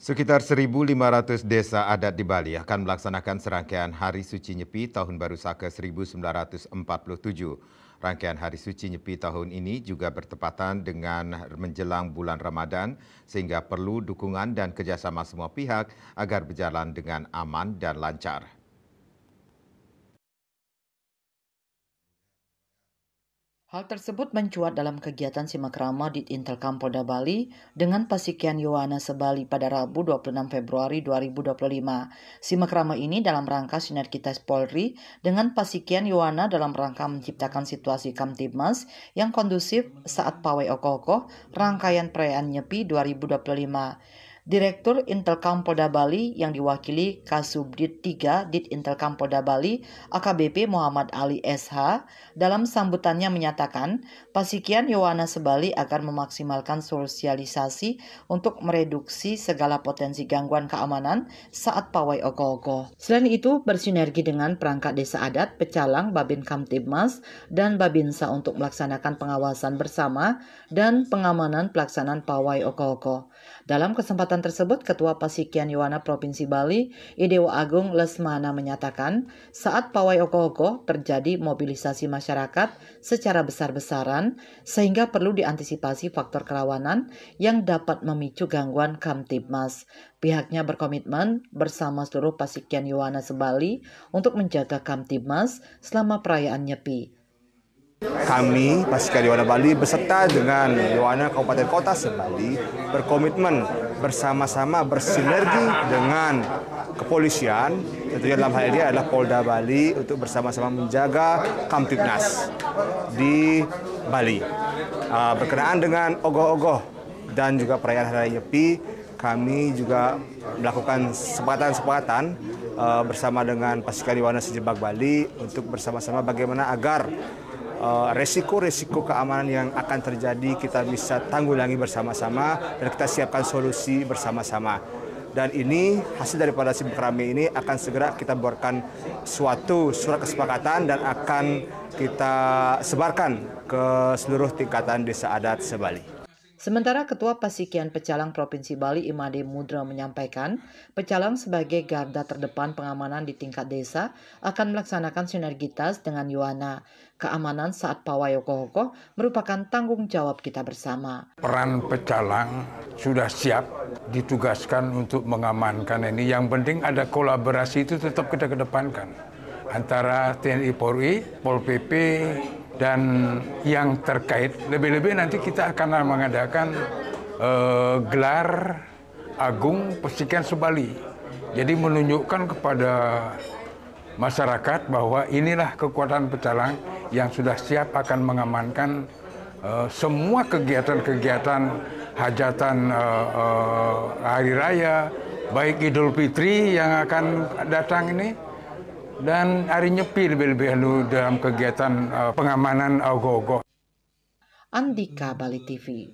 Sekitar 1.500 desa adat di Bali akan melaksanakan serangkaian Hari Suci Nyepi Tahun Baru Saka 1947. Rangkaian Hari Suci Nyepi tahun ini juga bertepatan dengan menjelang bulan Ramadan, sehingga perlu dukungan dan kerjasama semua pihak agar berjalan dengan aman dan lancar. Hal tersebut mencuat dalam kegiatan Simakrama di Intelkam Polda Bali dengan Pasikian Yowana Sebali pada Rabu 26 Februari 2025. Simakrama ini dalam rangka sinergitas Polri dengan Pasikian Yowana dalam rangka menciptakan situasi Kamtibmas yang kondusif saat Pawai Okoh-Okoh rangkaian perayaan Nyepi 2025. Direktur Intelkam Polda Bali yang diwakili Kasubdit 3 Dit Intelkam Polda Bali AKBP Muhammad Ali SH dalam sambutannya menyatakan Pasikian Yowana Sebali akan memaksimalkan sosialisasi untuk mereduksi segala potensi gangguan keamanan saat Pawai Okoh-Okoh. Selain itu bersinergi dengan perangkat desa adat, Pecalang, Babin Kamtibmas, dan Babinsa untuk melaksanakan pengawasan bersama dan pengamanan pelaksanaan Pawai Okoh-Okoh. Dalam kesempatan tersebut, Ketua Pasikian Yowana Provinsi Bali, Idewa Agung Lesmana menyatakan, saat Pawai Okoh-Okoh terjadi mobilisasi masyarakat secara besar-besaran, sehingga perlu diantisipasi faktor kerawanan yang dapat memicu gangguan Kamtibmas. Pihaknya berkomitmen bersama seluruh Pasikian Yowana Sebali untuk menjaga Kamtibmas selama perayaan Nyepi. Kami, Pasikian Yowana Bali, beserta dengan Yowana Kabupaten Kota Sebali, berkomitmen bersama-sama bersinergi dengan kepolisian, tentunya dalam hal ini adalah Polda Bali, untuk bersama-sama menjaga Kamtibnas di Bali. Berkenaan dengan ogoh-ogoh dan juga perayaan Hari Nyepi, kami juga melakukan sepakatan bersama dengan Pasikian Yowana Sejebak Bali untuk bersama-sama bagaimana agar resiko-resiko keamanan yang akan terjadi kita bisa tanggulangi bersama-sama dan kita siapkan solusi bersama-sama. Dan ini hasil daripada Simakrama ini akan segera kita buatkan suatu surat kesepakatan dan akan kita sebarkan ke seluruh tingkatan desa adat Sebali. Sementara Ketua Pasikian Pecalang Provinsi Bali Imade Mudra menyampaikan, Pecalang sebagai garda terdepan pengamanan di tingkat desa akan melaksanakan sinergitas dengan Yowana. Keamanan saat Pawai Okoh-Okoh merupakan tanggung jawab kita bersama. Peran Pecalang sudah siap ditugaskan untuk mengamankan ini. Yang penting ada kolaborasi itu tetap kita kedepankan antara TNI Polri, Pol PP, dan yang terkait. Lebih-lebih nanti kita akan mengadakan gelar Agung Pasikian Sebali. Jadi menunjukkan kepada masyarakat bahwa inilah kekuatan Pecalang yang sudah siap akan mengamankan semua kegiatan-kegiatan hajatan hari raya, baik Idul Fitri yang akan datang ini, dan hari Nyepi lebih-lebih dalam kegiatan pengamanan ogoh-ogoh. Andika, Bali TV.